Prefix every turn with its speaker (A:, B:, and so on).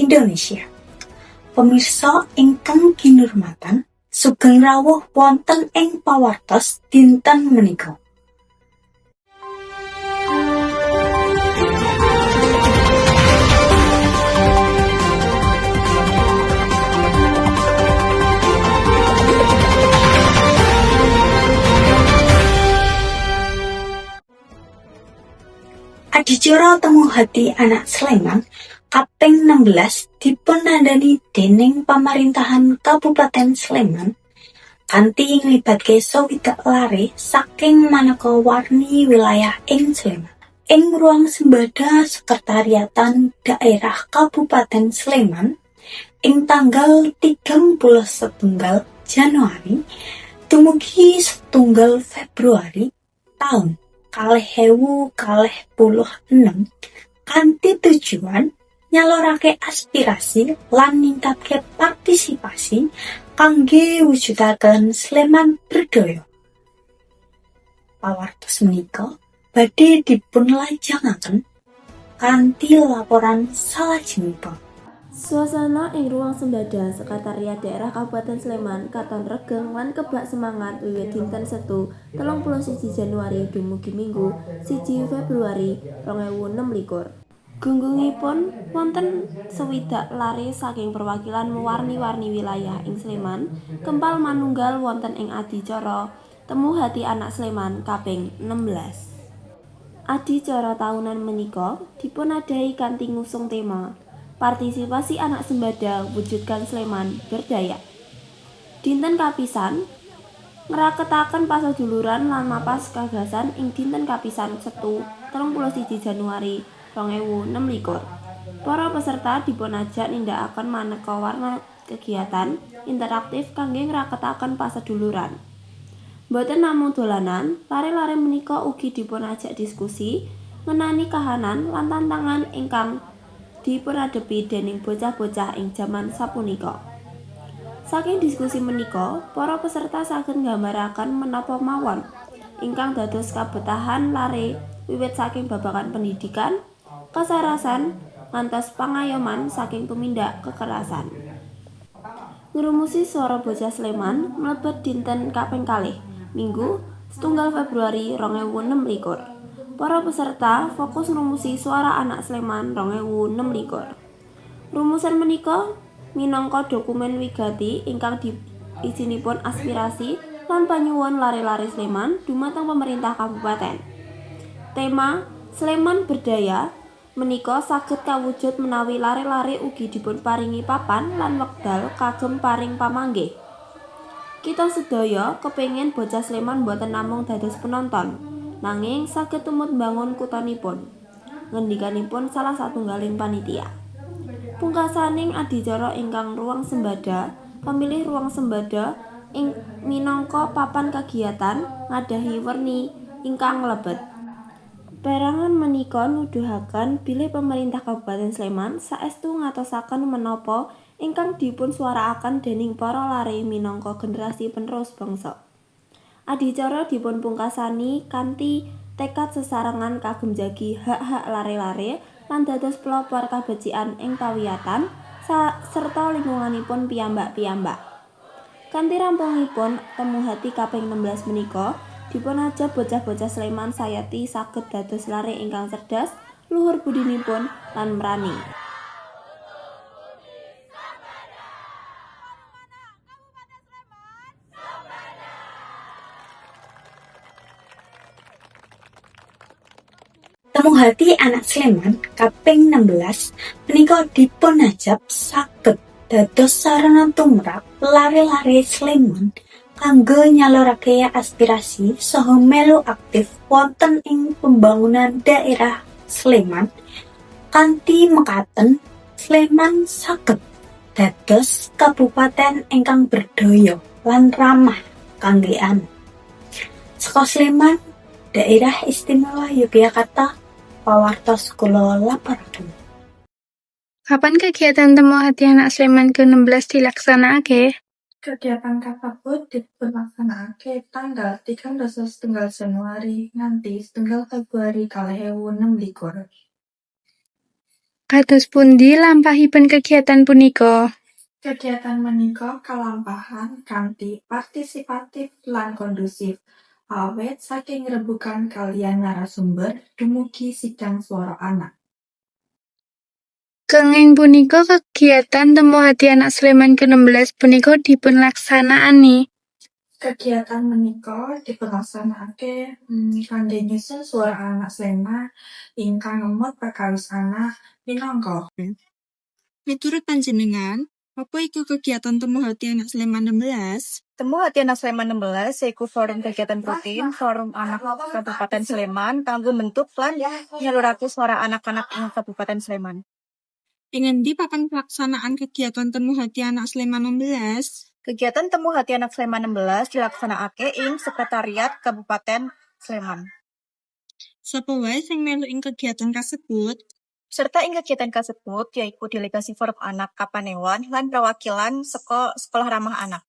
A: Indonesia. Pemirsa ingkang kinurmatan, sugeng rawuh wonten ing pawartos dinten menika. Adicara Temu Hati Anak Sleman kaping 16 dipunandani dening pamerintahan Kabupaten Sleman kanthi nglibatke swidak lare saking maneka warni wilayah ing Sleman. Ing ruang sembada sekretariatan daerah Kabupaten Sleman ing tanggal 31 Januari dumugi 1 Februari tahun 2026 kanthi tujuan nyalurake aspirasi lan ningkatke partisipasi kangge wujudaken Sleman berdaya. Pawartos menika badhe dipunlajengaken kanthi laporan salajengipun.
B: Suasana ing ruang sembada Sekretariat Daerah Kabupaten Sleman katon regeng lan kebak semangat wiwit dinten Setu 31 Januari dumugi Minggu 1 Februari 2026. Gunggungipun wonten swidak lare saking perwakilan warni-warni wilayah ing Sleman kempal manunggal wonten ing adicara Temu Hati Anak Sleman kaping 16. Adicara tahunan menika dipunadahi kanthi ngusung tema Partisipasi Anak Sembada Wujudkan Sleman Berdaya. Dinten kapisan ngraketaken pasaduluran lan mapas gagasan ing dinten kapisan Setu 31 Januari 2026. Para peserta dipunajak nindakaken maneka warna kegiatan interaktif kangge ngraketaken pasaduluran. Boten namung dolanan, lare-lare menika ugi dipunajak diskusi ngenani kahanan lan tantangan ingkang dipunadepi dening bocah-bocah ing jaman sapunika. Saking diskusi menika, para peserta saged nggambaraken menapa mawon ingkang dados kabetahan lare wiwit saking babagan pendidikan, kasarasan, ngantos pangayoman saking tumindak kekerasan. Ngrumusi swara bocah Sleman mlebet dinten kaping kalih, Minggu 1 Februari 2026. Para peserta fokus ngrumusi suara anak Sleman 2026. Rumusan menika minangka dokumen wigati ingkang diisinipun aspirasi lan panyuwun lare-lare Sleman dumateng pemerintah kabupaten. Tema Sleman Berdaya menika saged kawujud menawi lare-lare ugi dipun paringi papan lan wekdal kagem paring pamanggih. Kita sedaya kepengin bocah Sleman boten namung dados penonton, nanging saged tumut mbangun kutanipun, ngendikanipun salah satunggaling panitia. Pungkasaning adicara ingkang ruang sembada, pamilih ruang sembada ing minangka papan kegiatan ngadahi werni ingkang lebet. Perangan menika nuduhaken bilih pemerintah Kabupaten Sleman saestu ngatosaken menapa ingkang dipun suarakaken dening para lare minangka generasi penerus bangsa. Adicara dipun pungkasani kanthi tekad sesarengan kagem jagi hak-hak lare-lare lan dados pelopor kabecikan ing pawiyatan serta lingkunganipun piyambak-piyambak. Kanthi rampungipun Temu Hati kaping 16 menika dipunajab bocah-bocah Sleman sayati saged dados lare ingkang cerdas, luhur budinipun lan merani.
A: Temu Hati Anak Sleman kaping 16 menika dipunajab saged dados sarana tumrap lare-lare Sleman kanggo nyalurake aspirasi saha melu aktif wonten ing pembangunan daerah Sleman kanthi mekaten Sleman saged dados kabupaten ingkang berdaya lan ramah kangge anak. Saka Sleman, Daerah Istimewa Yogyakarta, pawartos kula laporaken.
C: Kapan kegiatan Temu Hati Anak Sleman ke-16 dilaksanakake?
D: Kegiatan kasebut dipunlaksanakake tanggal 31 Januari nganti 1 Februari 2026.
C: Kados pundi lampahipun kegiatan punika?
D: Kegiatan menika kalampahan kanthi partisipatif lan kondusif, awit saking rebukan kaliyan narasumber dumugi sidang swara anak.
C: Kenging punika kegiatan Temu Hati Anak Sleman ke-16 punika dipunlaksanakani.
D: Kegiatan menika dipunlaksanakake kangge nyusun swara anak Sleman ingkang ngemot perkawis anak minangka.
E: Miturut panjenengan, apa iku kegiatan Temu Hati Anak Sleman 16?
F: Temu Hati Anak Sleman 16 yaiku forum kegiatan rutin forum anak Kabupaten Sleman kanggo bentuk lan nyalurake suara anak-anak ing Kabupaten Sleman.
E: Ing endi papan pelaksanaan kegiatan Temu Hati Anak Sleman 16?
F: Kegiatan Temu Hati Anak Sleman 16 dilaksanakake ing Sekretariat Kabupaten Sleman.
E: Sapa wae sing melu ing kegiatan kasebut?
F: Serta ing kegiatan kasebut yaiku delegasi forum anak Kapanewan lan perwakilan sekolah ramah anak.